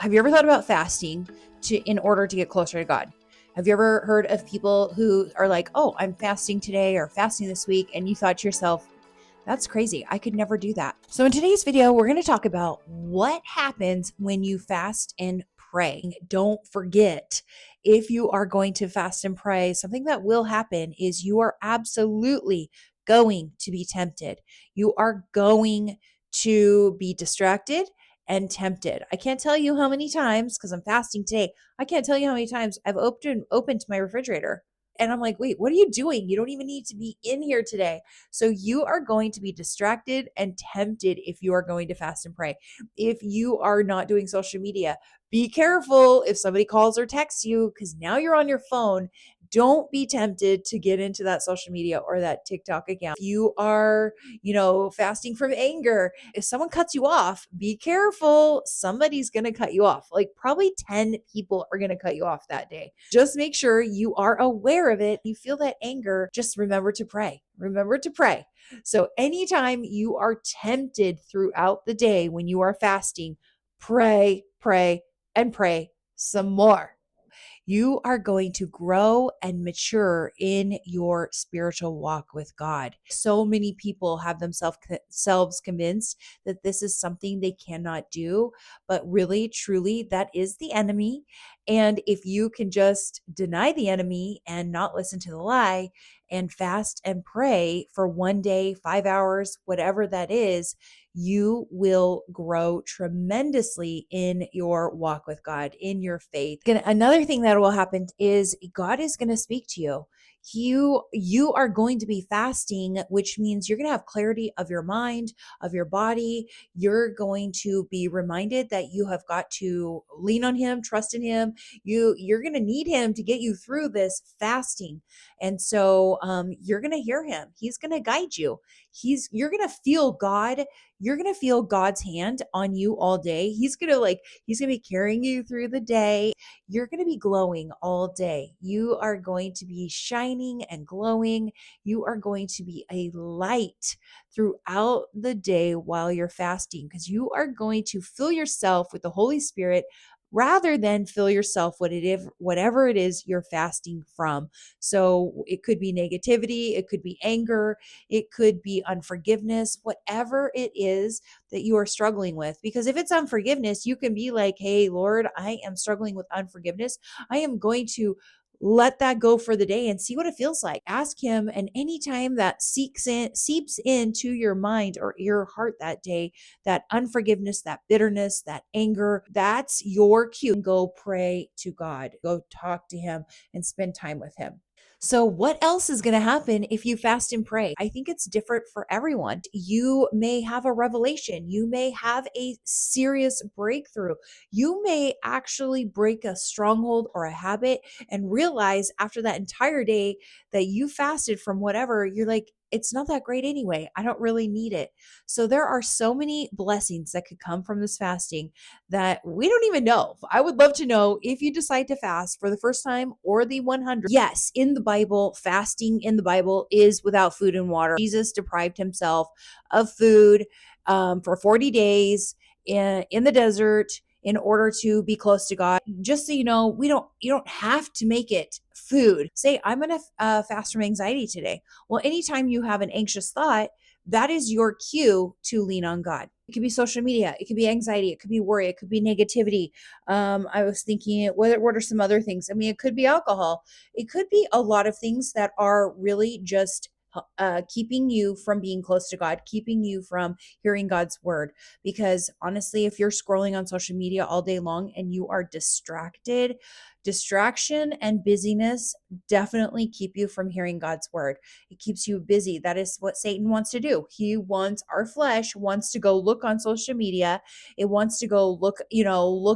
Have you ever thought about fasting in order to get closer to God? Have you ever heard of people who are like, "Oh, I'm fasting today or fasting this week," and you thought to yourself, "That's crazy. I could never do that." So in today's video, we're going to talk about what happens when you fast and pray. Don't forget, if you are going to fast and pray, something that will happen is you are absolutely going to be tempted. You are going to be distracted and tempted. I can't tell you how many times, because I'm fasting today, I can't tell you how many times I've opened my refrigerator and I'm like, wait, what are you doing? You don't even need to be in here today. So you are going to be distracted and tempted if you are going to fast and pray. If you are not doing social media, be careful if somebody calls or texts you, because now you're on your phone. Don't be tempted to get into that social media or that TikTok account. If you are, fasting from anger, if someone cuts you off, be careful. Somebody's going to cut you off. Like probably 10 people are going to cut you off that day. Just make sure you are aware of it. You feel that anger, just remember to pray. Remember to pray. So anytime you are tempted throughout the day when you are fasting, pray, pray, and pray some more. You are going to grow and mature in your spiritual walk with God. So many people have themselves convinced that this is something they cannot do, but really, truly, that is the enemy. And if you can just deny the enemy and not listen to the lie and fast and pray for one day, 5 hours, whatever that is, you will grow tremendously in your walk with God, in your faith. Another thing that will happen is God is going to speak to you. You are going to be fasting, which means you're going to have clarity of your mind, of your body. You're going to be reminded that you have got to lean on him, trust in him. You're going to need him to get you through this fasting. And so you're going to hear him. He's going to guide you. You're going to feel God. You're going to feel God's hand on you all day. He's going to be carrying you through the day. You're going to be glowing all day. You are going to be shining and glowing. You are going to be a light throughout the day while you're fasting, because you are going to fill yourself with the Holy Spirit rather than fill yourself whatever it is you're fasting from. So it could be negativity, it could be anger, it could be unforgiveness, whatever it is that you are struggling with. Because if it's unforgiveness, you can be like, hey, Lord, I am struggling with unforgiveness. I am going to let that go for the day and see what it feels like. Ask him. And anytime that seeps into your mind or your heart that day, that unforgiveness, that bitterness, that anger, that's your cue. Go pray to God, go talk to him and spend time with him. So, what else is going to happen if you fast and pray? I think it's different for everyone. You may have a revelation. You may have a serious breakthrough. You may actually break a stronghold or a habit and realize after that entire day that you fasted from whatever, you're like, it's not that great anyway. I don't really need it. So, there are so many blessings that could come from this fasting that we don't even know. I would love to know if you decide to fast for the first time or the 100. Yes, in the Bible, fasting in the Bible is without food and water. Jesus deprived himself of food for 40 days in the desert in order to be close to God. Just so you know, you don't have to make it food. Say, I'm going to fast from anxiety today. Well, anytime you have an anxious thought, that is your cue to lean on God. It could be social media. It could be anxiety. It could be worry. It could be negativity. I was thinking, what are some other things? I mean, it could be alcohol. It could be a lot of things that are really just keeping you from being close to God, keeping you from hearing God's word. Because honestly, if you're scrolling on social media all day long and you are distracted, distraction and busyness definitely keep you from hearing God's word. It keeps you busy. That is what Satan wants to do. Our flesh wants to go look on social media. It wants to go look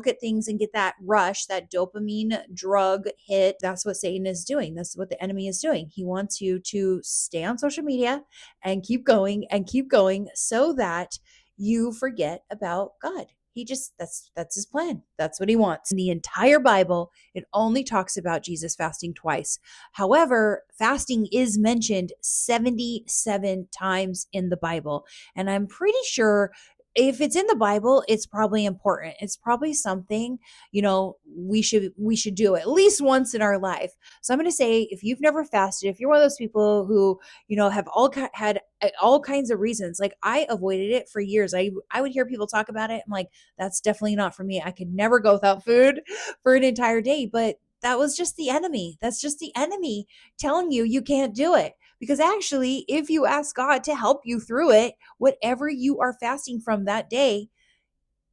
at things and get that rush, that dopamine drug hit. That's what Satan is doing. That's what the enemy is doing. He wants you to stay on social media and keep going so that you forget about God. That's his plan. That's what he wants. In the entire Bible, it only talks about Jesus fasting twice. However, fasting is mentioned 77 times in the Bible. And I'm pretty sure if it's in the Bible, it's probably important. It's probably something, we should do at least once in our life. So I'm going to say, if you've never fasted, if you're one of those people who, have had all kinds of reasons, like I avoided it for years. I would hear people talk about it. I'm like, that's definitely not for me. I could never go without food for an entire day, but that was just the enemy. That's just the enemy telling you can't do it. Because actually, if you ask God to help you through it, whatever you are fasting from that day,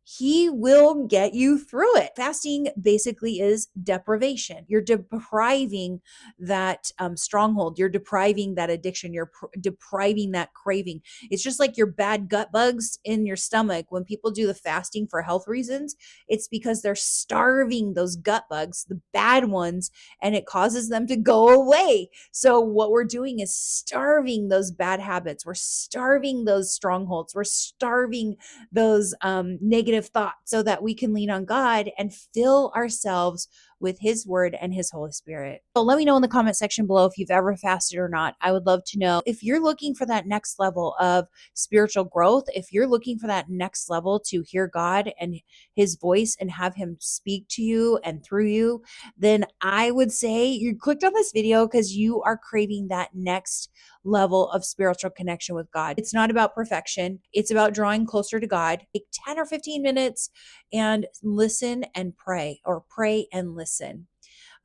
he will get you through it. Fasting basically is deprivation. You're depriving that stronghold. You're depriving that addiction. You're depriving that craving. It's just like your bad gut bugs in your stomach. When people do the fasting for health reasons, it's because they're starving those gut bugs, the bad ones, and it causes them to go away. So what we're doing is starving those bad habits. We're starving those strongholds. We're starving those negative thoughts so that we can lean on God and fill ourselves with his word and his Holy Spirit. So let me know in the comment section below if you've ever fasted or not. I would love to know if you're looking for that next level of spiritual growth, if you're looking for that next level to hear God and his voice and have him speak to you and through you, then I would say you clicked on this video because you are craving that next level of spiritual connection with God. It's not about perfection. It's about drawing closer to God. Take 10 or 15 minutes and listen and pray, or pray and listen.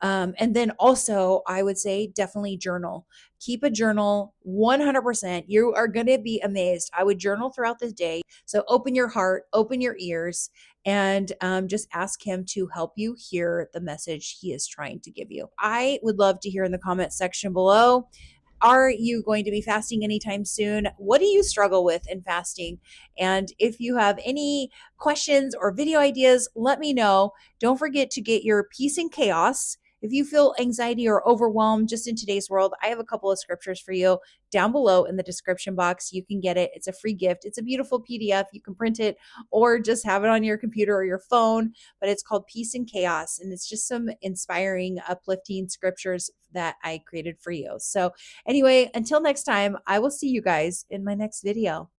And then also, I would say definitely journal. Keep a journal 100%. You are going to be amazed. I would journal throughout the day. So open your heart, open your ears, and just ask him to help you hear the message he is trying to give you. I would love to hear in the comment section below. Are you going to be fasting anytime soon? What do you struggle with in fasting? And if you have any questions or video ideas, let me know. Don't forget to get your Peace in Chaos. If you feel anxiety or overwhelmed just in today's world, I have a couple of scriptures for you down below in the description box. You can get it. It's a free gift. It's a beautiful PDF. You can print it or just have it on your computer or your phone, but it's called Peace in Chaos. And it's just some inspiring, uplifting scriptures that I created for you. So anyway, until next time, I will see you guys in my next video.